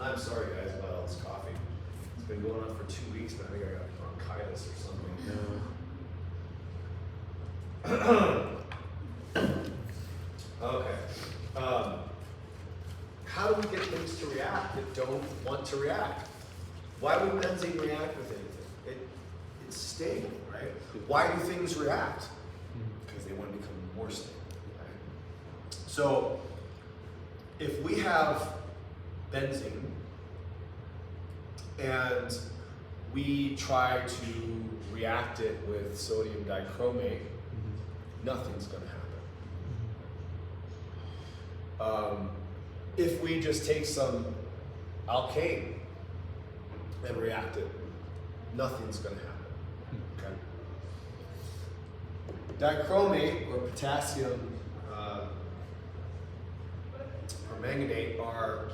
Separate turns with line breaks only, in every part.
I'm sorry guys about all this coffee. It's been going on for 2 weeks, but I think I got bronchitis or something. Okay. How do we get things to react that don't want to react? Why would benzene react with anything? It's stable, right? Why do things react? Because they want to become more stable, right? So if we have benzene and we try to react it with sodium dichromate, nothing's going to happen. If we just take some alkane and react it, nothing's going to happen. Okay? Dichromate or potassium permanganate are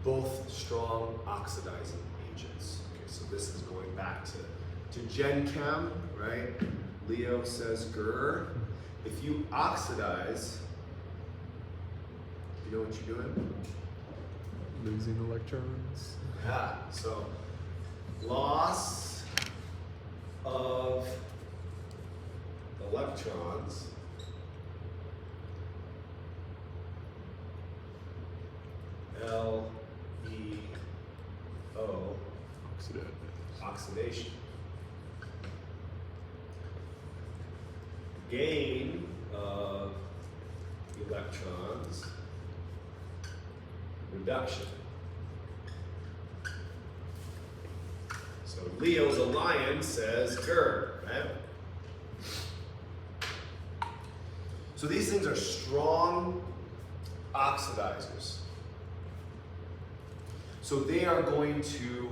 both strong oxidizing agents. Okay, so this is going back to Gen Chem, right? Leo says grr. If you oxidize, you know what you're doing?
Losing electrons.
Yeah, so loss of electrons LEO, oxidation. Gain of electrons, reduction. So Leo the lion says grr, right? So these things are strong oxidizers. So they are going to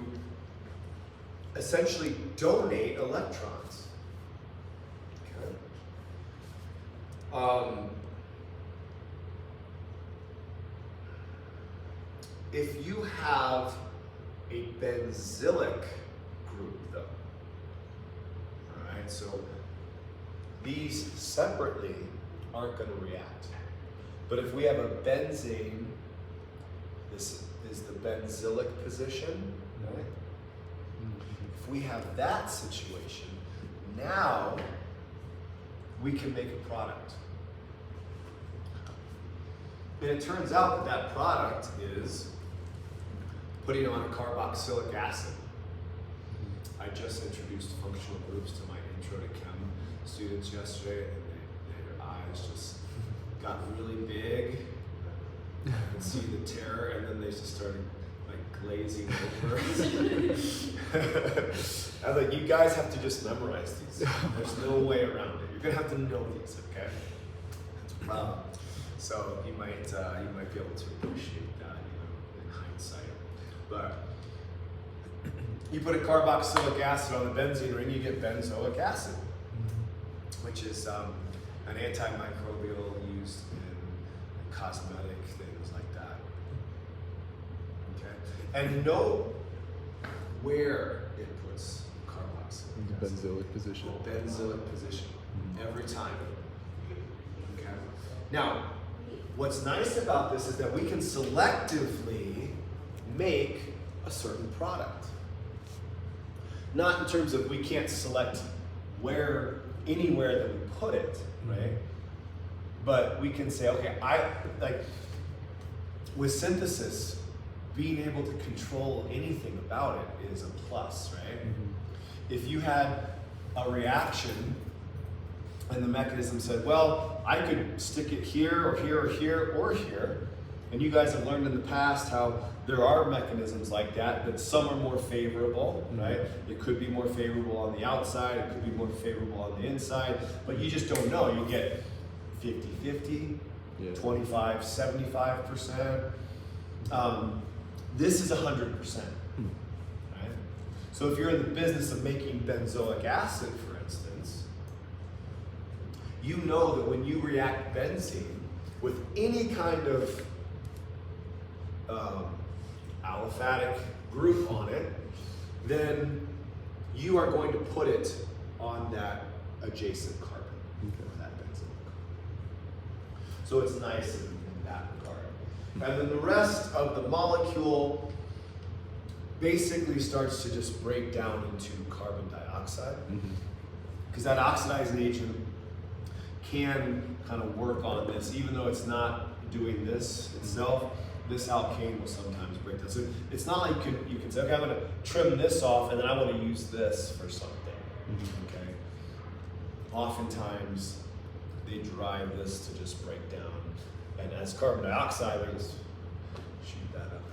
essentially donate electrons. Okay. If you have a benzylic group, though, all right, so these separately aren't going to react. But if we have a benzene, this is the benzylic position, right? If we have that situation, now we can make a product. And it turns out that that product is putting on a carboxylic acid. I just introduced functional groups to my intro to chem students yesterday, and their eyes just got really big. I could see the terror, and then they just started like glazing over. I was like, you guys have to just memorize these. There's no way around it. You're gonna have to know these, okay? So you might be able to appreciate that, in hindsight. But you put a carboxylic acid on the benzene ring, you get benzoic acid, which is an antimicrobial used in cosmetic things like that. Okay, and note where it puts carboxylic acid.
Benzylic position.
Benzylic position every time. Okay. Now, what's nice about this is that we can selectively make a certain product. Not in terms of we can't select anywhere that we put it, right? But we can say, okay, with synthesis, being able to control anything about it is a plus, right? If you had a reaction and the mechanism said, well, I could stick it here or here or here or here, and you guys have learned in the past how there are mechanisms like that, but some are more favorable, right? It could be more favorable on the outside, it could be more favorable on the inside, but you just don't know. You get 50-50, 25-75%. This is 100%, right? So if you're in the business of making benzoic acid, for instance, you know that when you react benzene with any kind of aliphatic group on it, then you are going to put it on that adjacent carbon, or that benzylic carbon. So it's nice in that regard. And then the rest of the molecule basically starts to just break down into carbon dioxide.
Mm-hmm.
Because that oxidizing agent can kind of work on this, even though it's not doing this itself. This alkane will sometimes break down. So it's not like you can say, okay, I'm going to trim this off, and then I want to use this for something.
Mm-hmm.
Okay. Oftentimes, they drive this to just break down, and as carbon dioxide, they just shoot that up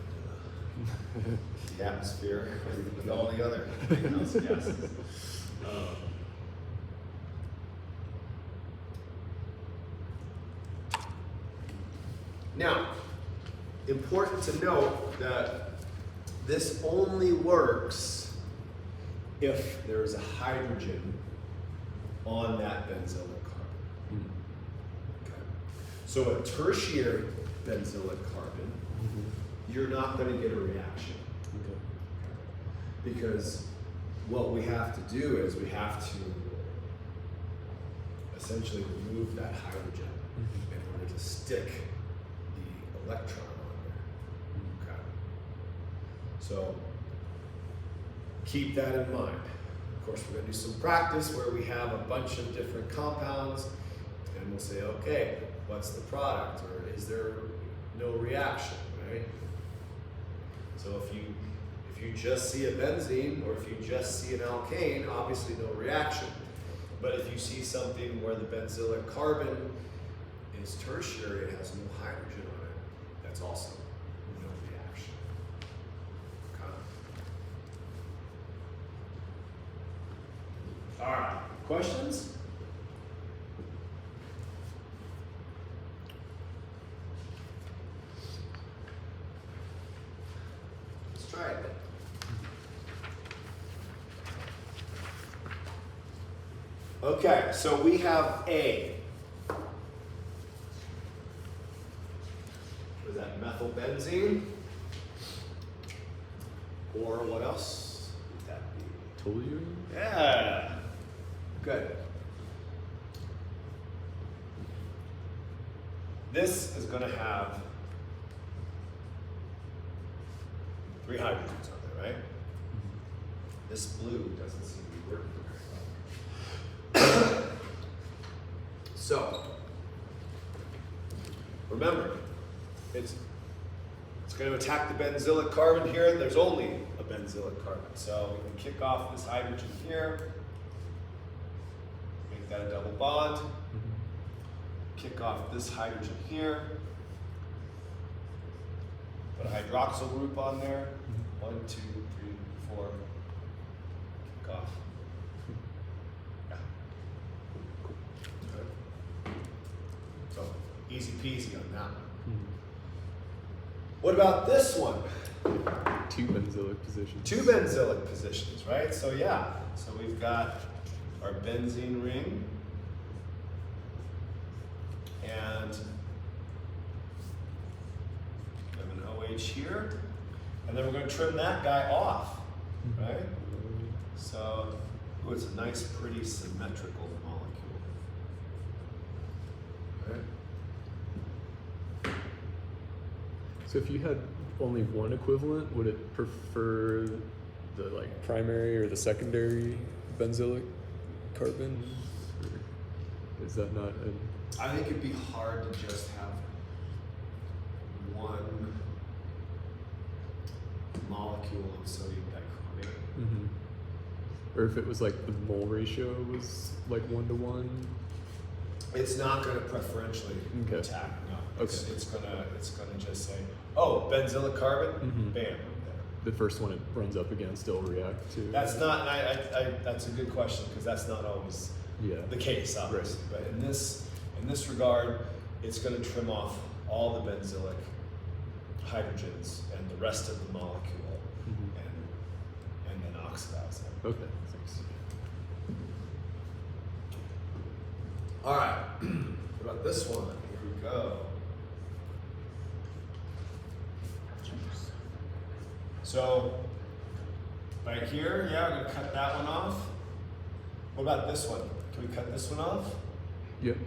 into the atmosphere with all the other greenhouse gases. Now, important to note that this only works if there is a hydrogen on that benzoic carbon.
Mm-hmm.
Okay. So a tertiary benzoic carbon, you're not going to get a reaction.
Okay.
Because what we have to do is we have to essentially remove that hydrogen in order to stick the electron on there. Okay. So keep that in mind. Of course, we're going to do some practice where we have a bunch of different compounds, and we'll say, okay, what's the product, or is there no reaction, right? So if you just see a benzene, or if you just see an alkane, obviously no reaction. But if you see something where the benzoic carbon is tertiary, it has no hydrogen on it, that's also no reaction. Okay. All right, questions? Let's try it. Okay, so we have A. What is that, methylbenzene? Or what else would that be?
Toluene?
Yeah, good. This is going to have 3 hydrogens on there, right? This blue doesn't seem to be working very well. So, remember, it's going to attack the benzoic carbon here. There's only a benzoic carbon. So we can kick off this hydrogen here, make that a double bond, kick off this hydrogen here, put a hydroxyl group on there. 1, 2, 3, 4, kick off. Yeah. Good. So easy peasy on that one. What about this one?
2 benzoic positions.
2 benzoic positions, right? So yeah, so we've got our benzene ring, and we have an OH here, and then we're going to trim that guy off, right? So, ooh, it's a nice, pretty symmetrical molecule. Right?
So if you had only one equivalent, would it prefer the primary or the secondary benzoic carbon? Or is that not an...
I think it'd be hard to just have one molecule of sodium dichromate.
Or if it was the mole ratio was 1 to 1?
It's not going to preferentially
Okay.
attack. No.
Okay.
It's gonna just say, oh, benzoic carbon, bam, right there.
The first one it runs up against it'll react to.
That's not. That's a good question because that's not always the case, obviously.
Right.
But in this regard, it's going to trim off all the benzoic hydrogens and the rest of the molecule, and then oxidize them.
Okay, thanks.
All right. What about this one? Here we go. So, right here, yeah, we're gonna cut that one off. What about this one? Can we cut this one off?
Yep.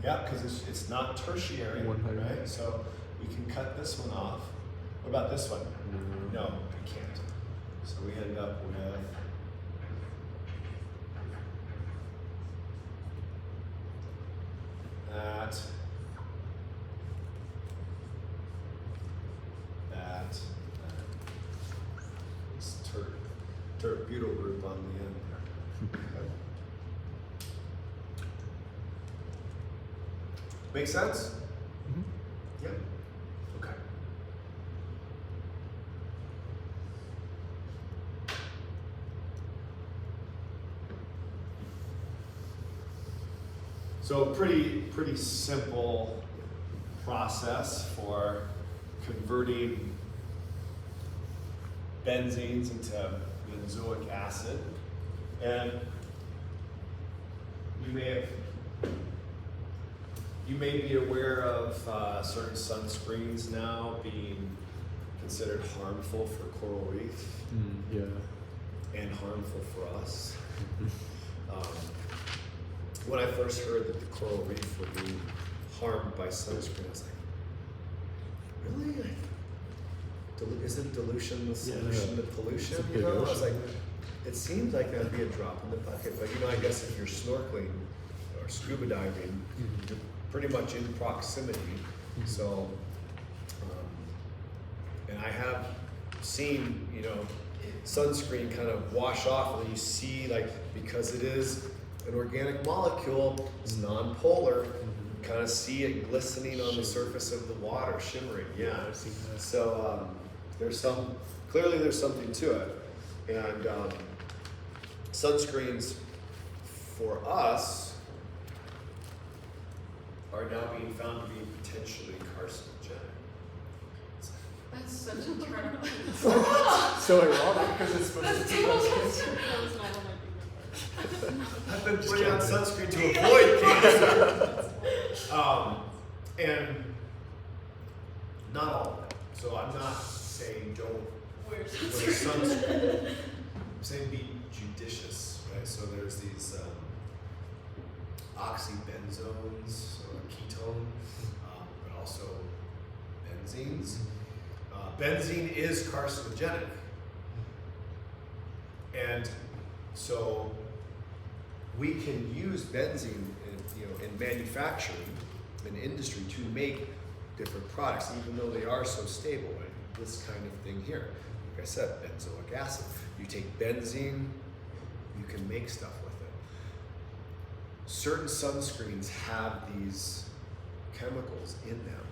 Yeah, because it's not tertiary,
100.
right? So we can cut this one off. What about this one? No, we can't. So we end up with this tert-butyl group on the end there. Okay. Make sense?
Mm-hmm.
Yep. Okay. So pretty simple process for converting benzenes into benzoic acid. And you may be aware of certain sunscreens now being considered harmful for coral reef and harmful for us. When I first heard that the coral reef would be harmed by sunscreen, I was like, really? Isn't dilution the solution to pollution?
It's a
You know, I
big
was like,
ocean.
it seems like that'd be a drop in the bucket. But you know, I guess if you're snorkeling or scuba diving, you're pretty much in proximity. So, and I have seen, you know, sunscreen kind of wash off, and you see, like, because it is an organic molecule, it's non-polar, you kind of see it glistening on the surface of the water, shimmering. Yeah,
I've seen that.
so clearly there's something to it. And sunscreens for us are now being found to be potentially carcinogenic.
That's such a turn.
So ironic because it's supposed
That's
to
too
be
much.
cancer.
That was not on my favorite part.
I've been putting on sunscreen to avoid cancer. And not all of them. So I'm not saying don't
Where's
wear sunscreen. I'm saying be judicious, right? So there's these oxybenzones, so a ketone, but also benzenes. Benzene is carcinogenic. And so we can use benzene in manufacturing, in industry, to make different products, even though they are so stable. Right? This kind of thing here, like I said, benzoic acid. You take benzene, you can make stuff with it. Certain sunscreens have these chemicals in them,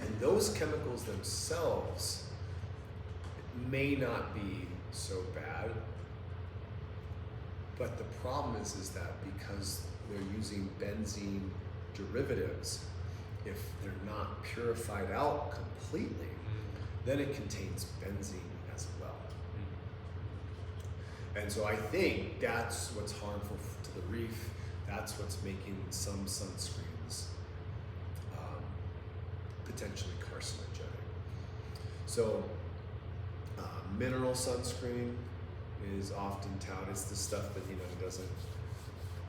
and those chemicals themselves may not be so bad. But the problem is that because they're using benzene derivatives, if they're not purified out completely, then it contains benzene as well. And so I think that's what's harmful to the reef. That's what's making some sunscreens potentially carcinogenic. So mineral sunscreen is often touted. It's the stuff that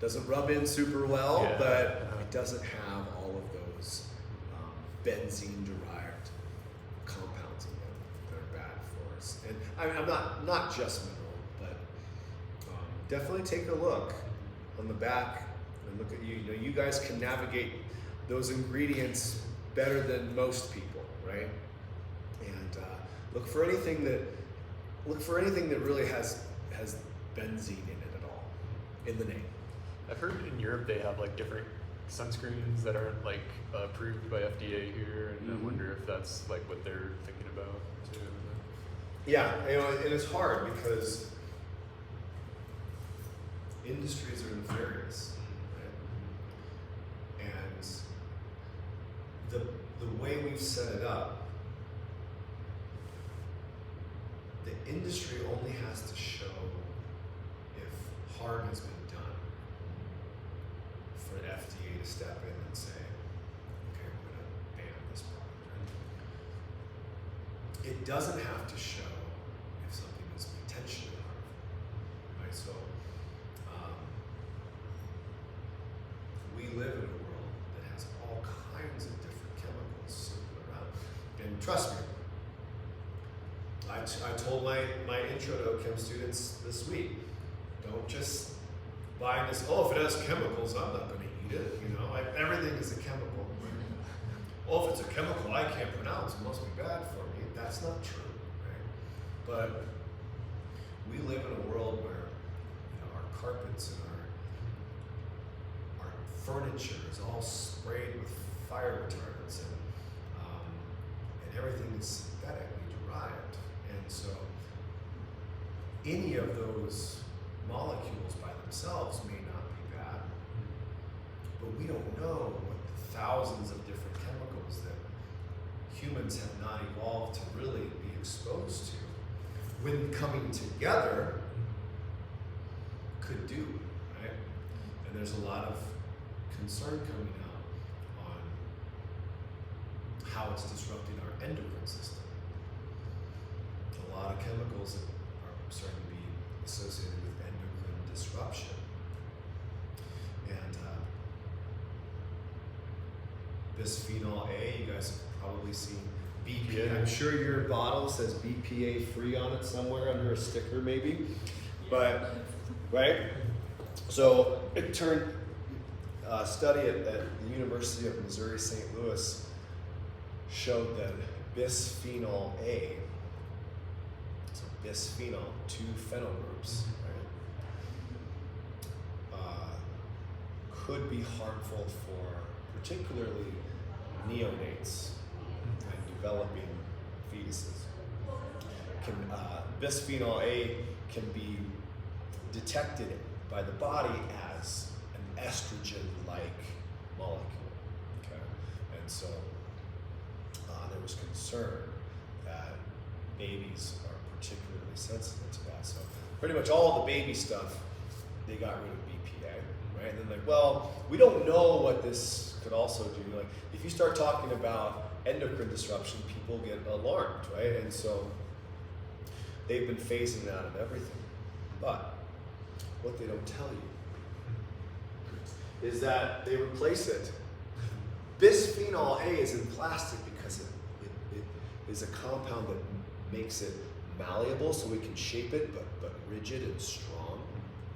doesn't rub in super well,
Yeah.
but it doesn't have all of those benzene derived compounds in them that are bad for us. And I'm not just mineral, but definitely take a look on the back and look at you. You know, you guys can navigate those ingredients better than most people, right? And look for anything that really has benzene in it at all, in the name.
I've heard in Europe they have like different sunscreens that aren't like approved by FDA here, and I wonder if that's like what they're thinking about too.
Yeah, you know, and it's hard because industries are nefarious, right? And the way we've set it up, the industry only has to show if harm has been done for an FDA to step in and say, okay, we're going to ban this product. Right? It doesn't have to show if something is potentially harmful, right? So we live in a world that has all kinds of different chemicals circling around. And trust me, I told my intro to OChem students this week, don't just buy this, oh, if it has chemicals, I'm not going to eat it. You know, like everything is a chemical. Oh, if it's a chemical I can't pronounce, it must be bad for me. That's not true, right? But we live in a world where, you know, our carpets and our furniture is all sprayed with fire retardants, and everything is synthetically derived. And so any of those molecules by themselves may not be bad, but we don't know what the thousands of different chemicals that humans have not evolved to really be exposed to, when coming together, could do, right? And there's a lot of concern coming out on how it's disrupting our endocrine system. A lot of chemicals that are starting to be associated with endocrine disruption. And bisphenol A, you guys have probably seen BPA.
Yeah.
I'm sure your bottle says BPA free on it somewhere under a sticker maybe. But, right? So it turned, a study at the University of Missouri St. Louis showed that bisphenol A, so bisphenol, 2 phenyl groups, right, could be harmful for particularly neonates and developing fetuses. Bisphenol A can be detected by the body as an estrogen-like molecule. Okay, and so there was concern that babies are particularly sensitive to that. So pretty much all the baby stuff, they got rid of BPA, right? And then like, well, we don't know what this could also do. Like, if you start talking about endocrine disruption, people get alarmed, right? And so they've been phasing it out of everything. But what they don't tell you is that they replace it. Bisphenol A is in plastic because it is a compound that makes it malleable so we can shape it, but rigid and strong.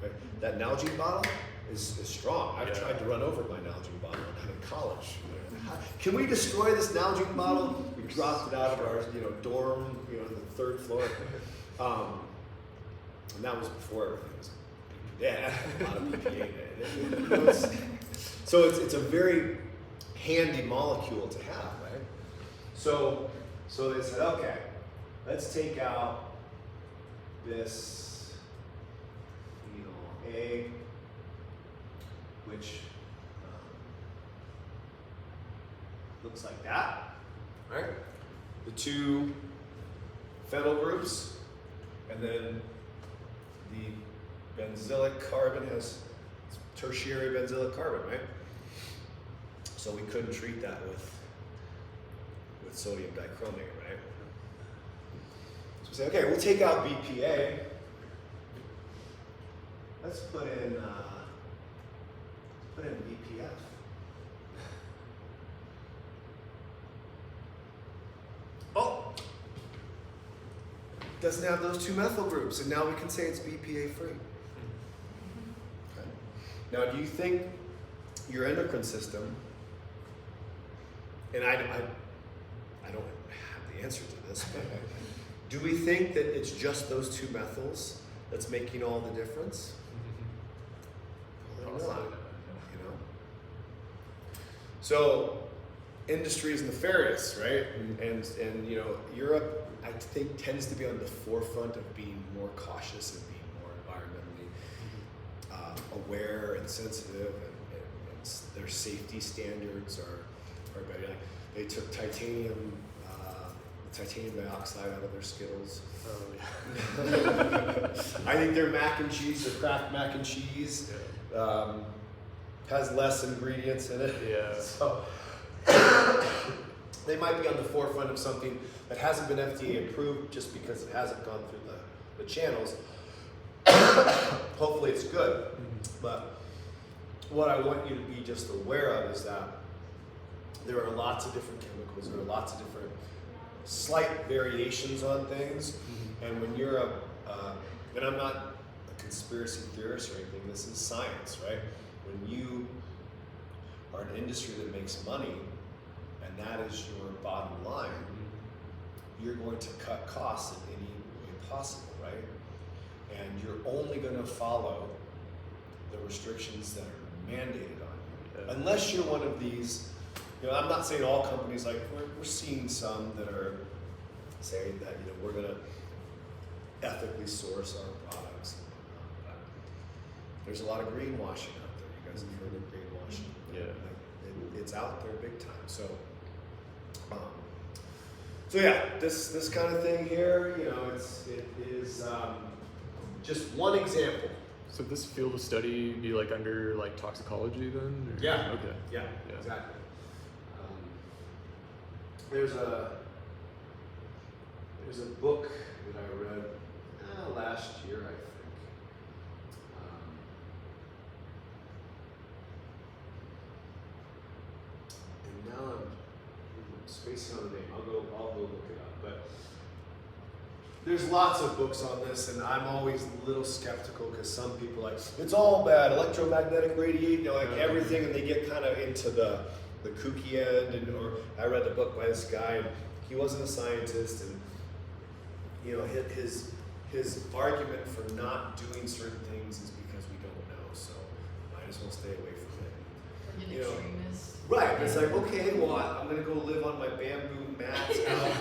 Right? That Nalgene bottle is strong. I've tried to run over my Nalgene bottle when I'm in college. Can we destroy this Nalgene bottle? We dropped it out of our dorm, on the 3rd floor. And that was before everything was, a lot of BPA in it. So it's a very handy molecule to have, right? So they said, okay, let's take out this A, which looks like that, right? The 2 phenyl groups, and then the benzylic carbon has tertiary benzylic carbon, right? So we couldn't treat that with sodium dichromate, right? So we say, okay, we'll take out BPA. Let's put in BPF. Oh, doesn't have those 2 methyl groups, and now we can say it's BPA free. Okay. Now, do you think your endocrine system, and I don't have the answer to this, but do we think that it's just those 2 methyls that's making all the difference? Probably not, So, industry is nefarious, right? And Europe, I think, tends to be on the forefront of being more cautious and being more environmentally aware and sensitive, and their safety standards are better. Like, they took titanium dioxide out of their Skittles. I think their mac and cheese, their Kraft mac and cheese, has less ingredients in it.
Yeah.
So they might be on the forefront of something that hasn't been FDA approved just because it hasn't gone through the channels. Hopefully it's good. But what I want you to be just aware of is that there are lots of different chemicals, there are lots of different slight variations on things. And when you're and I'm not a conspiracy theorist or anything, this is science, right? When you are an industry that makes money and that is your bottom line, you're going to cut costs in any way possible, right? And you're only going to follow the restrictions that are mandated on you. Unless you're one of these, I'm not saying all companies, like we're seeing some that are saying that, we're going to ethically source our products. But there's a lot of greenwashing out there. You guys have heard of greenwashing.
Yeah.
It's out there big time. So yeah, this kind of thing here, it is just one example.
So this field of study be like under like toxicology then? Or?
Yeah.
Okay.
Yeah. Exactly. There's a book that I read last year, I think. And now I'm spacing on the name. I'll go look it up. But there's lots of books on this, and I'm always a little skeptical because some people are like, it's all bad, electromagnetic radiation, everything, and they get kind of into the kooky end. Or I read the book by this guy, and he wasn't a scientist, and his argument for not doing certain things is because we don't know, so might as well stay away from it.
Like an extremist.
Right, it's like, okay, well, I'm going to go live on my bamboo mats out,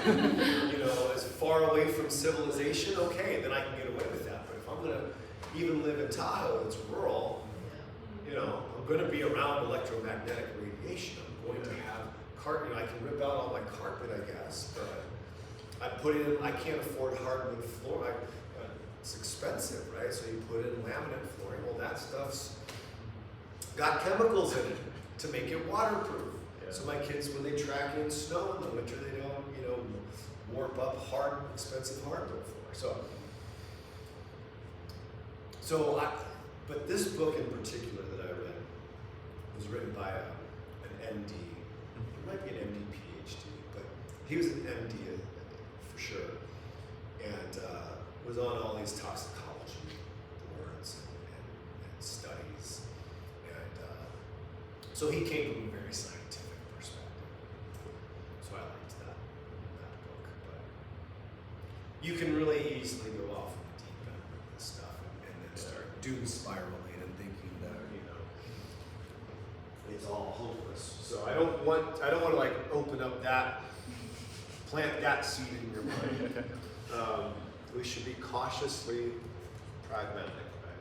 as far away from civilization, okay, then I can get away with that. But if I'm going to even live in Tahoe, it's rural, I'm going to be around electromagnetic radiation. I'm going to have carpet, I can rip out all my carpet, I guess, but I can't afford hardwood floor. It's expensive, right? So you put in laminate flooring. Well, that stuff's got chemicals in it to make it waterproof. Yeah. So my kids, when they track in snow in the winter, they don't, warp up expensive hardwood floor. But this book in particular that I read was written by an MD. It might be an MD PhD, but he was an MD for sure, and was on all these toxicology boards and studies, and so he came from a very scientific perspective. So I liked that book, but you can really easily go off in the deep end with this stuff and then start doom spiraling and thinking that it's all hopeless. So I don't want to like open up plant that seed in your mind. We should be cautiously pragmatic, right?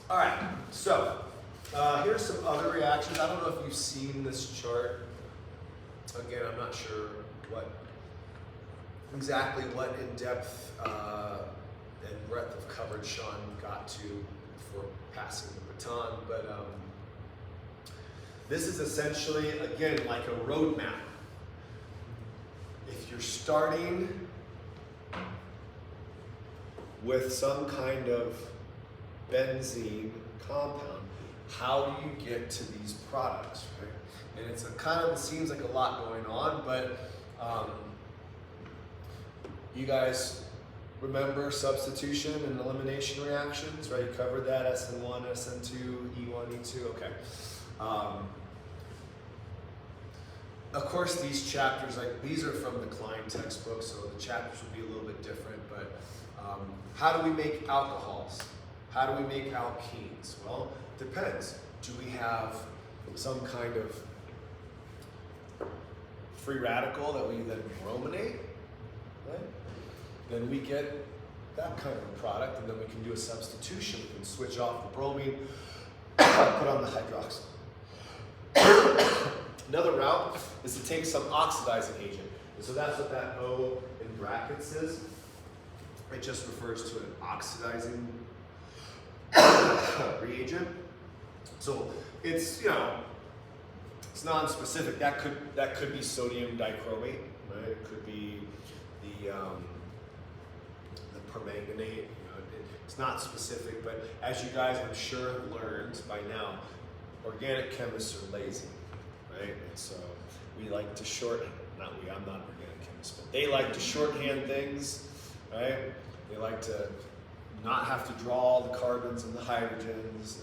All right, so here's some other reactions. I don't know if you've seen this chart. Again, I'm not sure exactly what in-depth and breadth of coverage Sean got to before passing the baton, but this is essentially, again, like a roadmap. If you're starting with some kind of benzene compound, how do you get to these products, right? And it seems like a lot going on, but you guys remember substitution and elimination reactions, right? You covered that, SN1, SN2, E1, E2, okay. Of course, these chapters, these are from the Klein textbook, so the chapters will be a little bit different, but how do we make alcohols? How do we make alkenes? Well, depends. Do we have some kind of free radical that we then brominate, right? Then we get that kind of product, and then we can do a substitution. We can switch off the bromine, put on the hydroxyl. Another route is to take some oxidizing agent. And so that's what that O in brackets is. It just refers to an oxidizing reagent. So it's, it's non-specific. That could be sodium dichromate, right? It could be the permanganate. It's not specific, but as you guys, I'm sure, have learned by now, organic chemists are lazy, right? And so we like to shorthand. I'm not an organic chemist, but they like to shorthand things, right? They like to not have to draw all the carbons and the hydrogens.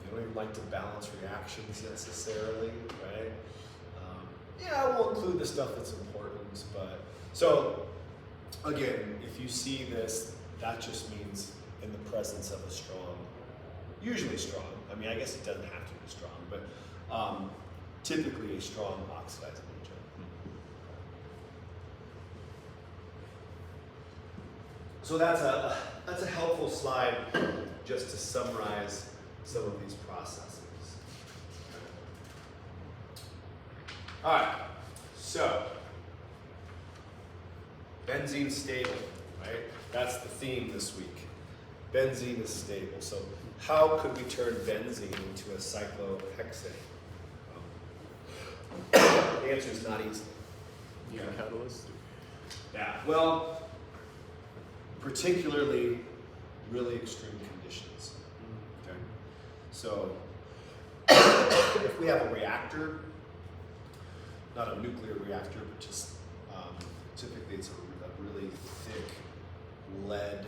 They don't even like to balance reactions necessarily, right? Yeah, we'll include the stuff that's important, but so again, if you see this, that just means in the presence of a strong, usually strong. I mean, I guess it doesn't have to be strong, but typically a strong oxidizing agent. So that's a helpful slide just to summarize some of these processes. All right, so benzene's stable, right? That's the theme this week. Benzene is stable. So how could we turn benzene into a cyclohexane? The answer is not easy.
Use a catalyst.
Yeah, well, particularly really extreme conditions. Okay, so if we have a reactor, not a nuclear reactor, but just typically it's a really thick lead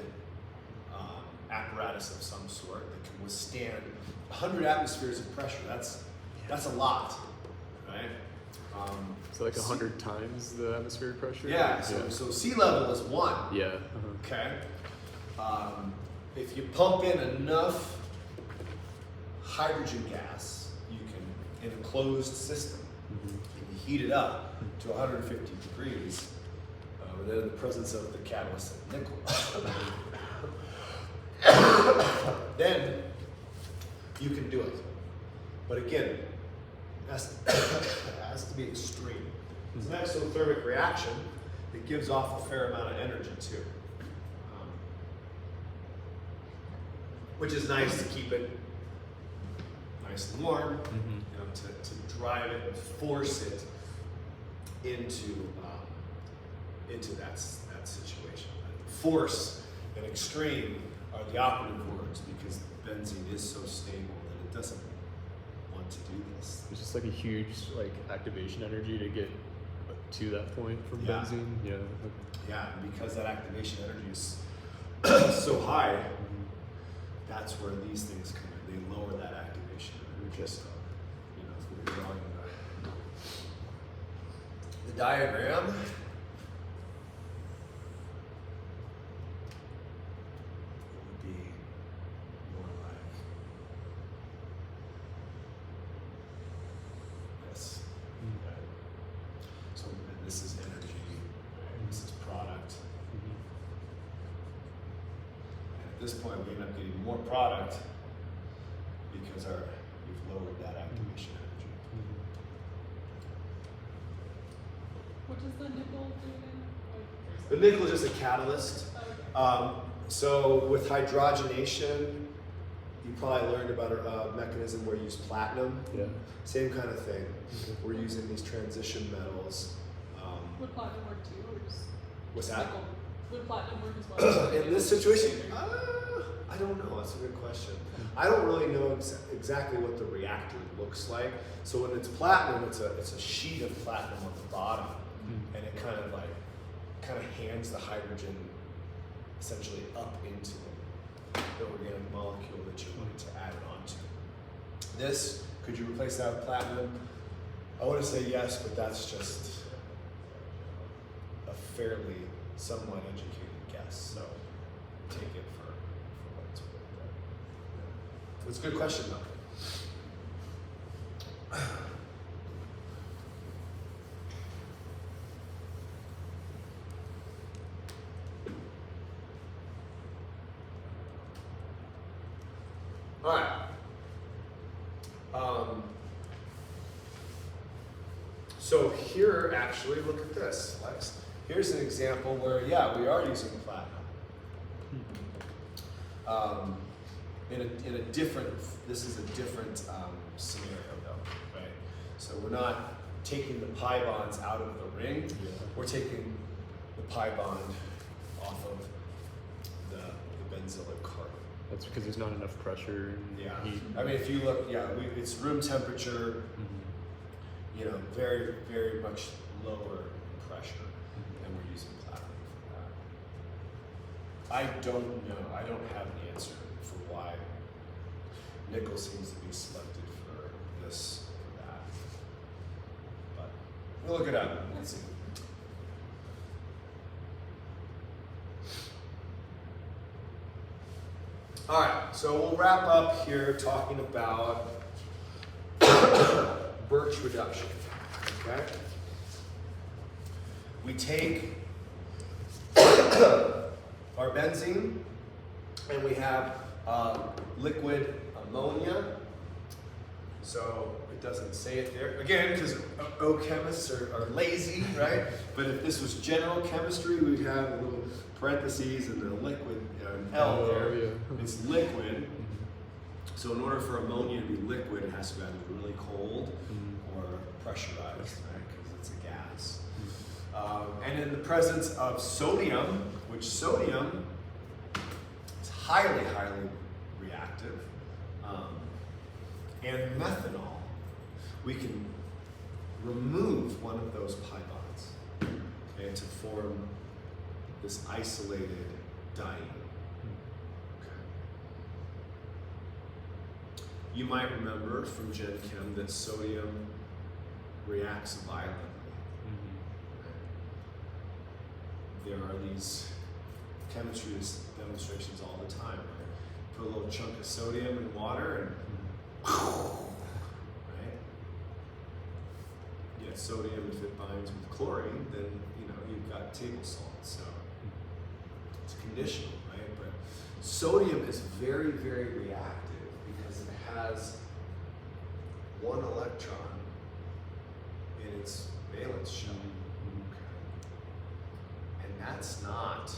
apparatus of some sort that can withstand 100 atmospheres of pressure. That's a lot, right?
So like 100 times the atmospheric pressure?
Yeah, so sea level is 1.
Yeah.
Okay. If you pump in enough hydrogen gas, you can, in a closed system, you can heat it up to 150 degrees within the presence of the catalyst of nickel. Then you can do it. But again, it has to be extreme. It's an exothermic reaction. It gives off a fair amount of energy too. Which is nice to keep it nice and warm, you know, to drive it and force it into that situation. Force and extreme are the operative words because benzene is so stable that it doesn't want to do this.
It's just like a huge like activation energy to get to that point from
Yeah.
benzene. Yeah.
Yeah, and because that activation energy is so high, that's where these things come in. They lower that activation energy. So, you know, if we're drawing the diagram. Would be more like this. Okay. So and this is energy, right? This is product. And at this point, we end up getting more product because we've lowered that activation energy.
What does the nickel do again?
The nickel is just a catalyst.
Okay.
So with hydrogenation, you probably learned about a mechanism where you use platinum.
Yeah.
Same kind of thing. We're using these transition metals.
Would platinum work too, or just
What's that?
nickel? Would platinum work as well?
In this situation, I don't know. That's a good question. I don't really know exactly what the reactor looks like. So when it's platinum, it's a sheet of platinum on the bottom, and it kind of hands the hydrogen essentially up into the organic molecule that you're wanting to add it onto. This, could you replace that with platinum? I want to say yes, but that's just a fairly somewhat educated guess. So take it for what it's worth. Yeah. It's a good question though. All right. So here, actually, look at this, Lex. Here's an example where, yeah, we are using platinum. In a different, this is a different scenario though, right? So we're not taking the pi bonds out of the ring.
Yeah.
We're taking the pi bond off of the benzylic carbon.
That's because there's not enough pressure and
Yeah,
heat.
I mean, if you look, yeah, it's room temperature. you know, very, very much lower in pressure, and we're using platinum for that. I don't know. I don't have an answer for why nickel seems to be selected for this, for that. But we'll look it up. Let's see. All right, so we'll wrap up here talking about Birch reduction. Okay, we take our benzene and we have liquid ammonia. So it doesn't say it there again because chemists are lazy, right? But if this was general chemistry, we'd have a little parentheses and a liquid, an L there.
Yeah.
It's liquid. So in order for ammonia to be liquid, it has to be either really cold or pressurized, right? Because it's a gas. And in the presence of sodium, which sodium is highly, highly reactive, and methanol, we can remove one of those pi bonds, okay, to form this isolated diene. Okay. You might remember from Gen Chem that sodium reacts violently. There are these chemistry demonstrations all the time. Right? Put a little chunk of sodium in water and right? Yeah, sodium, if it binds with chlorine, then you know you've got table salt. So it's conditional, right? But sodium is very, very reactive because it has one electron in its valence shell. And that's not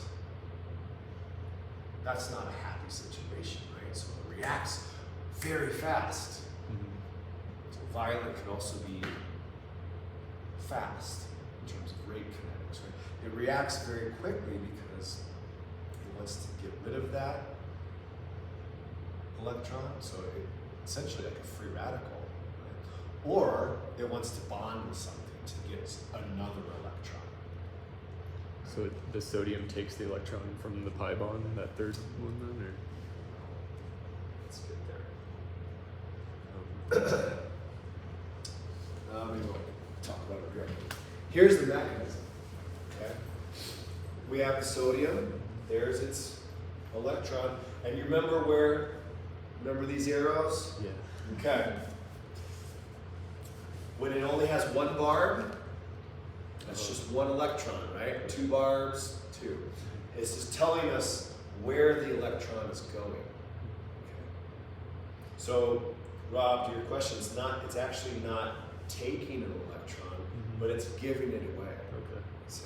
a happy situation, right? So it reacts very fast. So violet can also be fast in terms of rate kinetics, right? It reacts very quickly because it wants to get rid of that electron, so it essentially like a free radical, right? Or it wants to bond with something to get another electron.
So the sodium takes the electron from the pi bond, that third one then, or?
Let's get there. Maybe we'll talk about it here. Here's the mechanism. Okay, we have the sodium. There's its electron, and you remember these arrows?
Yeah.
Okay. When it only has one barb, that's just one electron, right? 2 barbs, 2. It's just telling us where the electron is going. Okay. So, Rob, to your question, it's actually not taking an electron, but it's giving it away.
Okay.
So,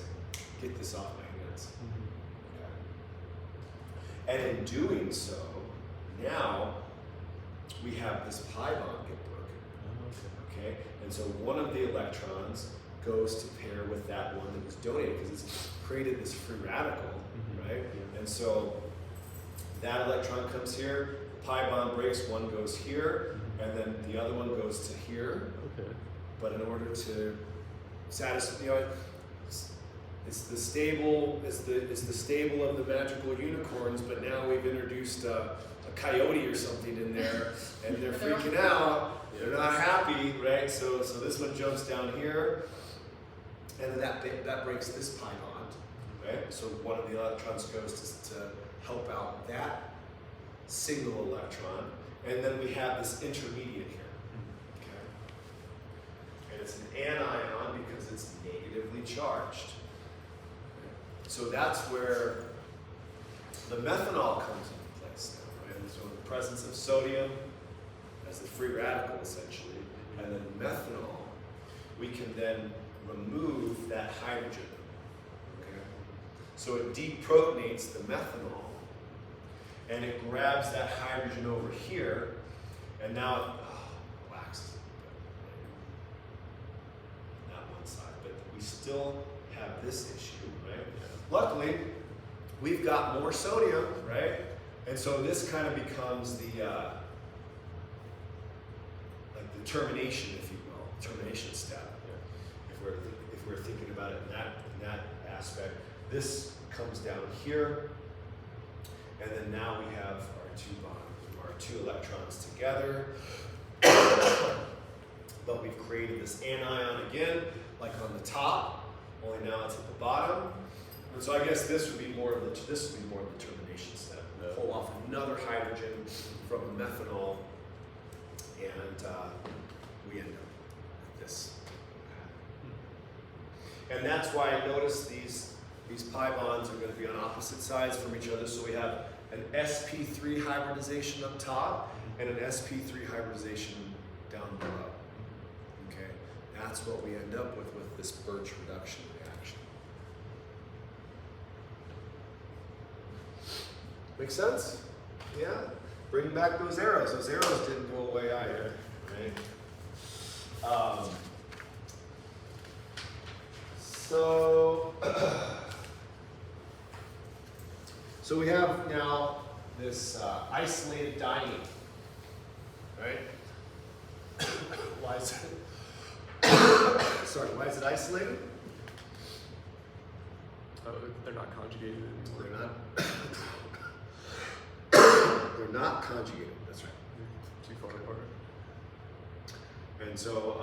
get this off my hands. Okay. And in doing so, now we have this pi bond get broken. Okay. And so one of the electrons goes to pair with that one that was donated because it's created this free radical, right? Yeah. And so that electron comes here, the pi bond breaks, one goes here, and then the other one goes to here.
Okay.
But in order to satisfy, you know, it's the stable of the magical unicorns, but now we've introduced a coyote or something in there, and they're freaking out. They're not happy, right? So this one jumps down here, and then that breaks this pi bond, right? So one of the electrons goes to help out that single electron, and then we have this intermediate here, okay? And it's an anion because it's negatively charged. So that's where the methanol comes into place now, right? And so in the presence of sodium as the free radical essentially, and then methanol, we can then remove that hydrogen, okay? So it deprotonates the methanol, and it grabs that hydrogen over here, and now it waxes not one side, but we still have this issue, right? Luckily, we've got more sodium, right? And so this kind of becomes the like the termination, if you will, termination step. If we're thinking about it in that aspect, this comes down here, and then now we have our two electrons together. But we've created this anion again, like on the top, only now it's at the bottom. And so I guess this would be more of the termination step. We'll pull off another hydrogen from the methanol, and we end up with this. And that's why I notice these pi bonds are going to be on opposite sides from each other. So we have an sp3 hybridization up top and an sp3 hybridization down below. Okay, that's what we end up with this Birch reduction reaction. Make sense? Yeah? Bring back those arrows. Those arrows didn't go away either, right? So we have now this isolated diene, right? Why is it? Sorry, why is it isolated?
They're not conjugated anymore.
They're not conjugated. That's right.
Too far apart.
And so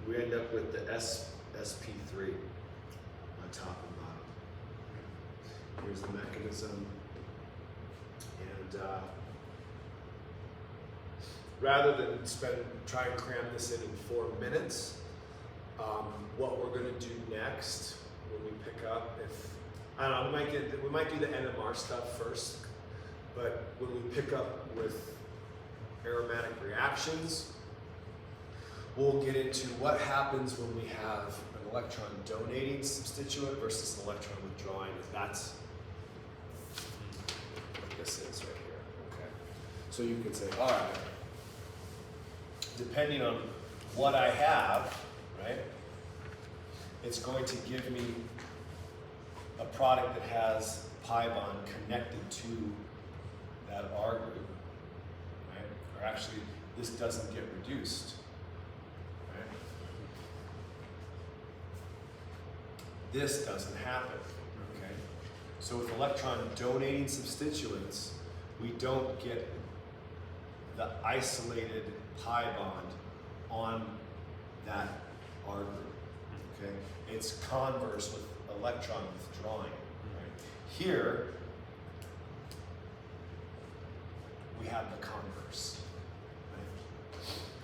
we end up with the sp3 on top and bottom. Here's the mechanism. And rather than try and cram this in 4 minutes, what we're going to do next when we pick up, I don't know, we might do the NMR stuff first, but when we pick up with aromatic reactions, we'll get into what happens when we have an electron donating substituent versus an electron withdrawing. That's what this is right here. Okay. So you could say, all right, depending on what I have, right, it's going to give me a product that has pi bond connected to that R group, right? Or actually, this doesn't get reduced. This doesn't happen, okay? So with electron donating substituents, we don't get the isolated pi bond on that R group, okay? It's converse with electron withdrawing, right? Here, we have the converse, right?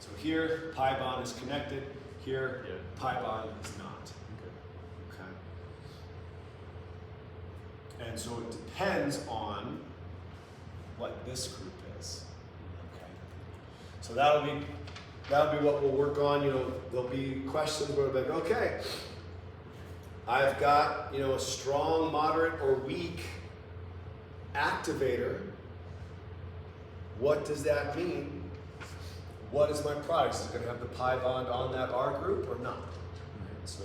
So here, pi bond is connected. Here, pi bond is not. And so it depends on what this group is. Okay. So that'll be what we'll work on. You know, there'll be questions where we'll be like, okay, I've got, you know, a strong, moderate, or weak activator. What does that mean? What is my product? Is it going to have the pi bond on that R group or not? Right. So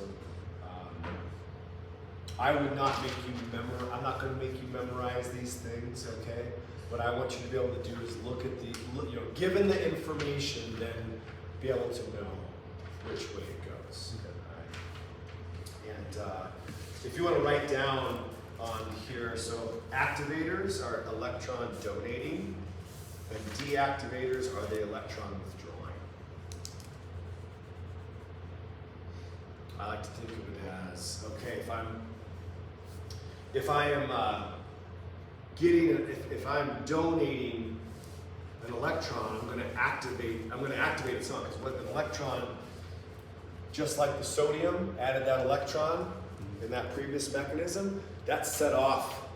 I would not make you I'm not going to make you memorize these things, okay? What I want you to be able to do is look at you know, given the information, then be able to know which way it goes. Okay. And if you want to write down on here, so activators are electron donating, and deactivators are the electron withdrawing. I like to think of it as, okay, if I'm donating an electron, I'm going to activate it some, because with an electron, just like the sodium added that electron in that previous mechanism, that set off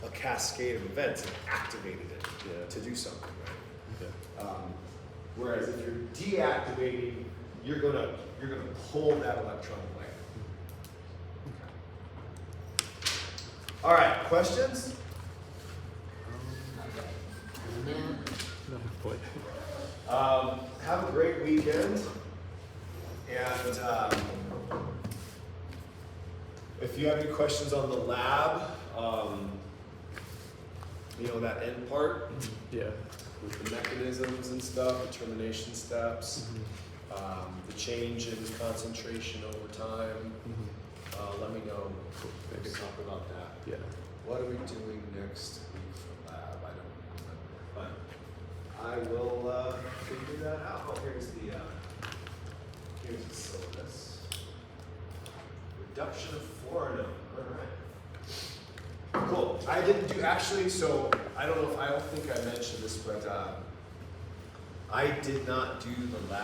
a cascade of events and activated it to do something, right? Okay. Whereas if you're deactivating, you're gonna pull that electron away. All right, questions?
No point.
Have a great weekend. And if you have any questions on the lab, you know, that end part,
Yeah.
with the mechanisms and stuff, the termination steps, the change in concentration over time. Let me know. We can talk about that.
Yeah.
What are we doing next week for lab? I don't remember, but I will figure that out. Oh, here's the syllabus. Reduction of fluoride. All right. Cool. I didn't do actually. So I don't think I mentioned this, but I did not do the lab.